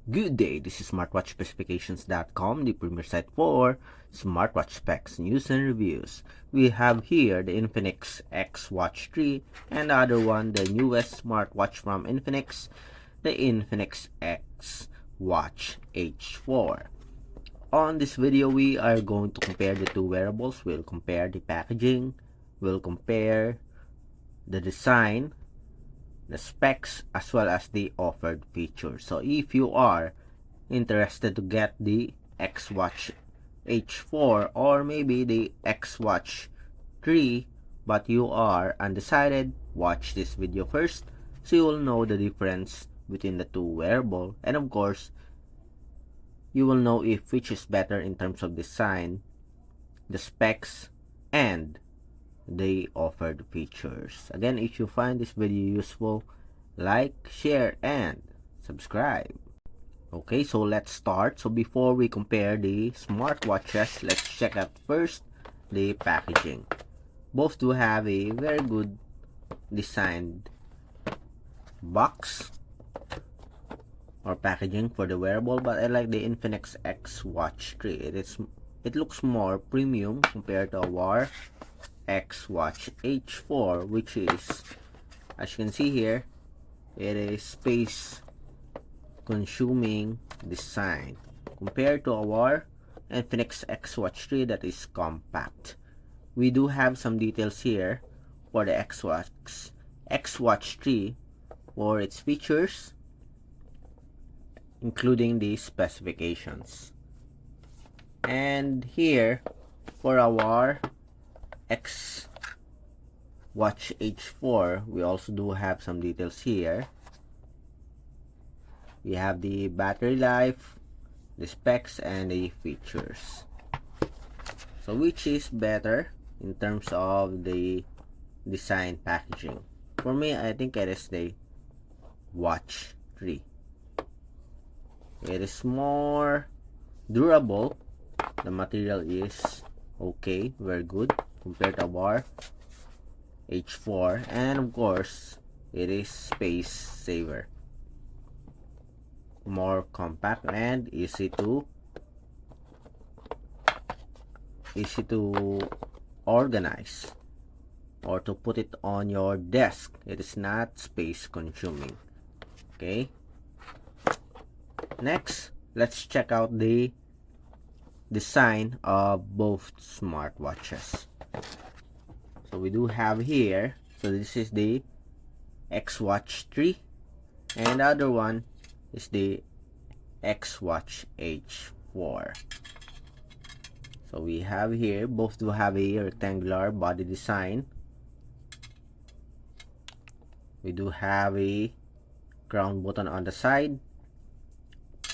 Good day, this is smartwatchspecifications.com, the premier site for smartwatch specs, news, and reviews. We have here the Infinix XWatch 3 and the other one, the newest smartwatch from Infinix, the Infinix XWatch H4. On this video, we are going to compare the two wearables. We'll compare the packaging, we'll compare the design, the specs, as well as the offered features. So if you are interested to get the XWatch H4 or maybe the XWatch 3 but you are undecided, watch this video first so you will know the difference between the two wearable, and of course you will know if which is better in terms of design, the specs, and the offered features. Again, if you find this video useful, like, share, and subscribe. Okay, so let's start. So before we compare the smartwatches, let's check out first the packaging. Both do have a very good designed box or packaging for the wearable, but I like the Infinix XWatch 3. It looks more premium compared to our XWatch H4, which is, as you can see here, it is space consuming design compared to our Infinix XWatch 3 that is compact. We do have some details here for the XWatch 3 for its features, including the specifications. And here for our XWatch H4, we also do have some details here. We have the battery life, the specs, and the features. So which is better in terms of the design packaging? For me, I think it is the Watch 3. It is more durable. The material is okay, very good compared to our H4, and of course it is space saver, more compact and easy to organize or to put it on your desk. It is not space consuming. Okay, next let's check out the design of both smartwatches. So we do have here, so this is the XWatch 3 and the other one is the XWatch H4. So we have here, both do have a rectangular body design. We do have a crown button on the side,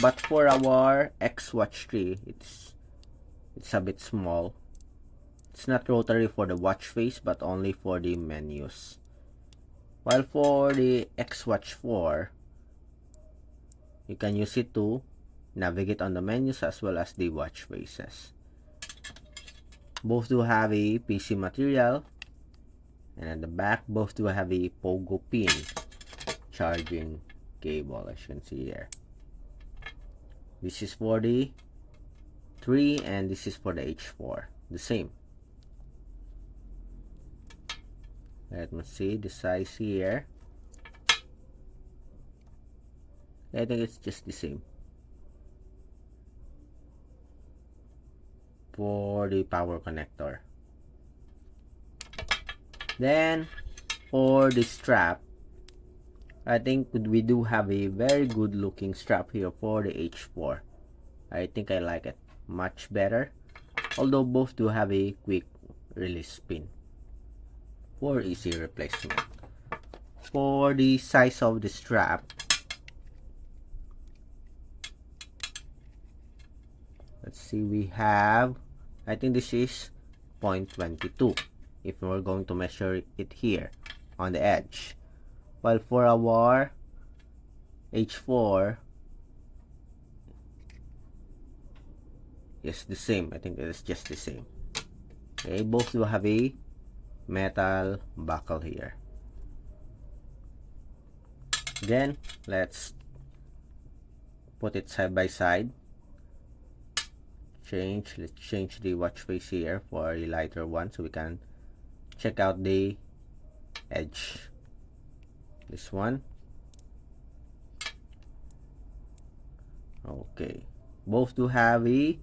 but for our XWatch 3 it's a bit small. It's not rotary for the watch face but only for the menus, while for the XWatch 4 you can use it to navigate on the menus as well as the watch faces. Both do have a PC material, and at the back both do have a pogo pin charging cable, as you can see there. This is for the 3 and this is for the H4, the same. Let me see the size here. I think it's just the same for the power connector. Then for the strap, I think we do have a very good looking strap here for the H4. I think I like it much better, although both do have a quick release pin for easy replacement. For the size of the strap, let's see, we have, I think this is 0.22 if we're going to measure it here on the edge, while for our H4 is the same. I think it is just the same. Okay, both do have a metal buckle here. Then let's put it side by side. Let's change the watch face here for a lighter one so we can check out the edge. This one. Okay, both do have a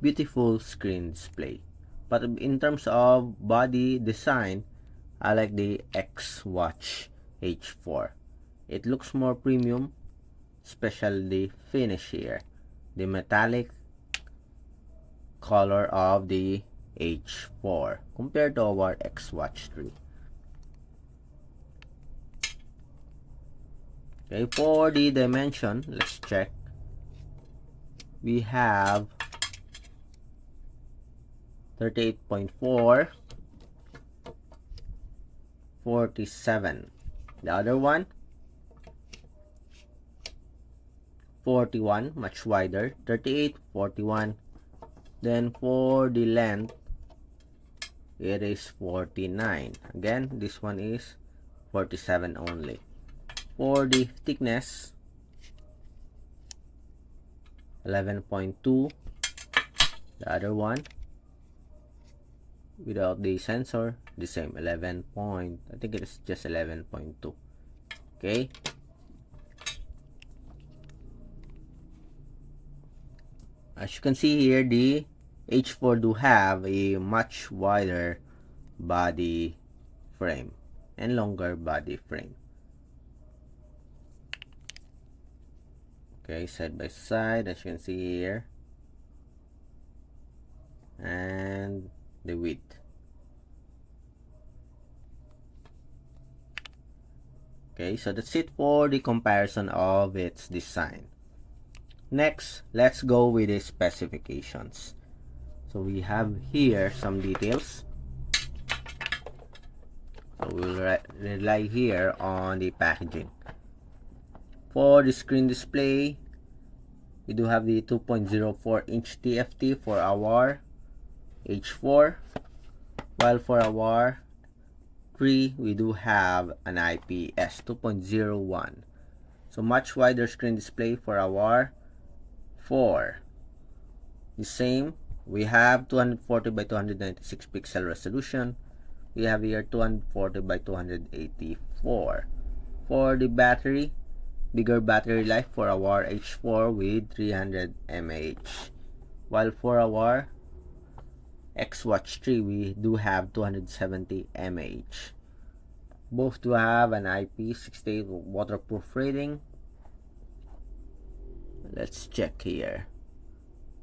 beautiful screen display, but in terms of body design, I like the XWatch H4. It looks more premium, especially the finish here, the metallic color of the H4 compared to our XWatch 3. Okay, for the dimension, let's check. We have 38.4, 47. The other one, 41, much wider. 38, 41. Then for the length, it is 49. Again, this one is 47 only. For the thickness, 11.2. The other one, without the sensor, the same, 11 point, I think it is just 11.2. Okay. As you can see here, the H4 do have a much wider body frame and longer body frame. Okay, side by side, as you can see here, and the width. Okay, so that's it for the comparison of its design. Next, let's go with the specifications. So we have here some details. So we'll rely here on the packaging. For the screen display, we do have the 2.04-inch TFT for our H4, while for our 3, we do have an IPS 2.01. So much wider screen display for our 4. The same, we have 240 by 296 pixel resolution. We have here 240 by 284. For the battery, bigger battery life for our H4 with 300 mAh. While for our XWatch 3, we do have 270 mAh. Both do have an IP68 waterproof rating. Let's check here.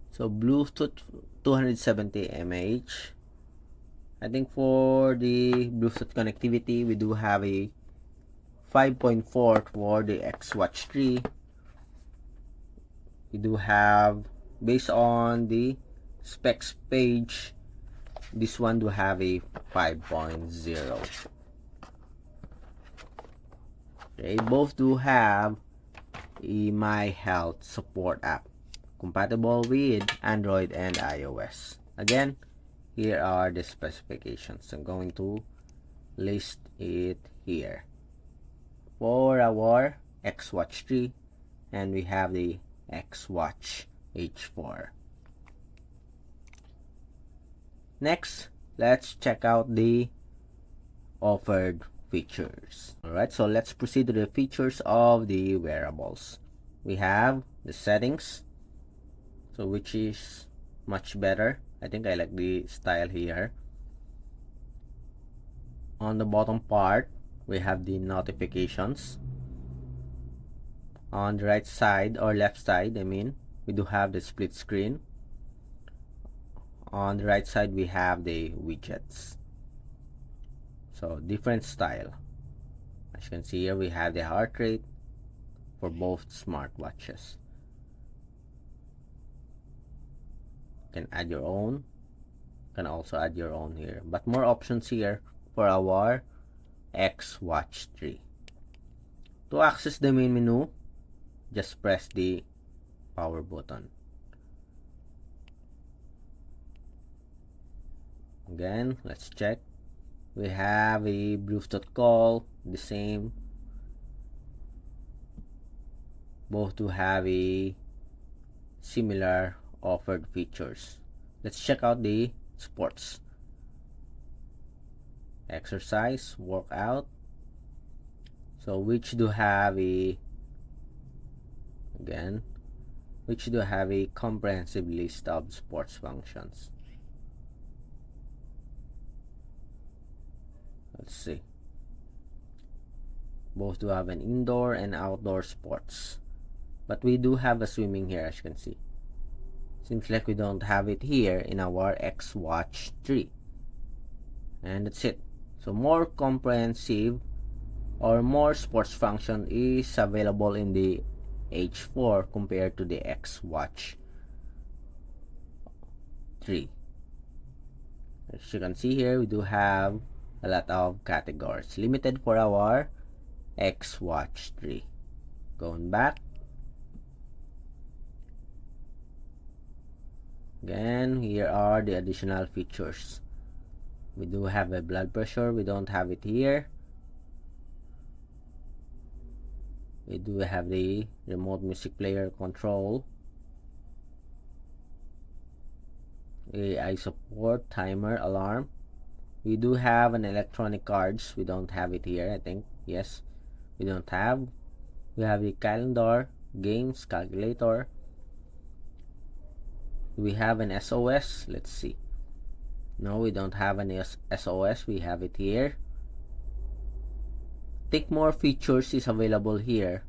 So Bluetooth 270 mAh. I think for the Bluetooth connectivity, we do have a 5.4 for the XWatch 3. We do have, based on the specs page, this one do have a 5.0. Okay, both do have a My Health Support App, compatible with Android and iOS. Again, here are the specifications. I'm going to list it here. For our XWatch 3, and we have the XWatch H4. Next, let's check out the offered features. Alright, so let's proceed to the features of the wearables. We have the settings, so which is much better. I think I like the style here. On the bottom part, we have the notifications. On the right side, or left side, I mean, we do have the split screen. On the right side, we have the widgets. So different style. As you can see here, we have the heart rate for both smartwatches. You can add your own. You can also add your own here, but more options here for our XWatch 3. To access the main menu, just press the power button. Again, let's check. We have a Bluetooth call, the same. Both do have a similar offered features. Let's check out the sports. Exercise, workout. So which do have a comprehensive list of sports functions. Let's see. Both do have an indoor and outdoor sports. But we do have a swimming here, as you can see. Seems like we don't have it here in our XWatch 3. And that's it. So more comprehensive or more sports function is available in the H4 compared to the XWatch 3. As you can see here, we do have a lot of categories. Limited for our XWatch 3. Going back. Again, here are the additional features. We do have a blood pressure. We don't have it here. We do have the remote music player control. AI support, timer, alarm. We do have an electronic cards. We don't have it here, I think. Yes, we don't have. We have the calendar, games, calculator. We have an SOS. Let's see. No, we don't have an SOS. We have it here. I think more features is available here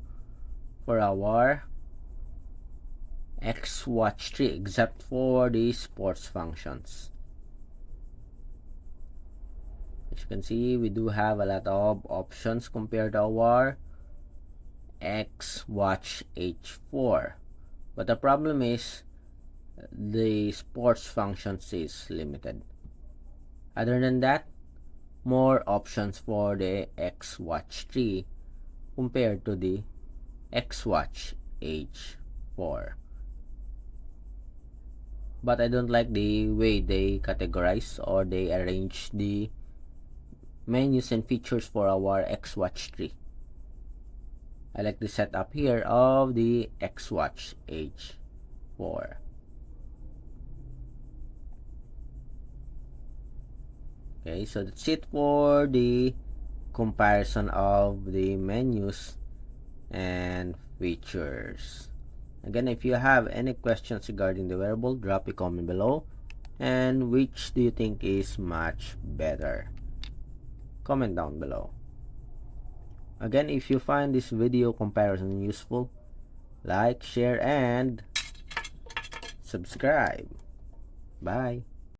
for our XWatch 3 except for the sports functions. As you can see, we do have a lot of options compared to our XWatch H4. But the problem is the sports functions is limited. Other than that, more options for the XWatch 3 compared to the XWatch H4. But I don't like the way they categorize or they arrange the menus and features for our XWatch 3. I like the setup here of the XWatch H4. Okay, so that's it for the comparison of the menus and features. Again, if you have any questions regarding the wearable, drop a comment below. And which do you think is much better? Comment down below. Again, if you find this video comparison useful, like, share, and subscribe. Bye.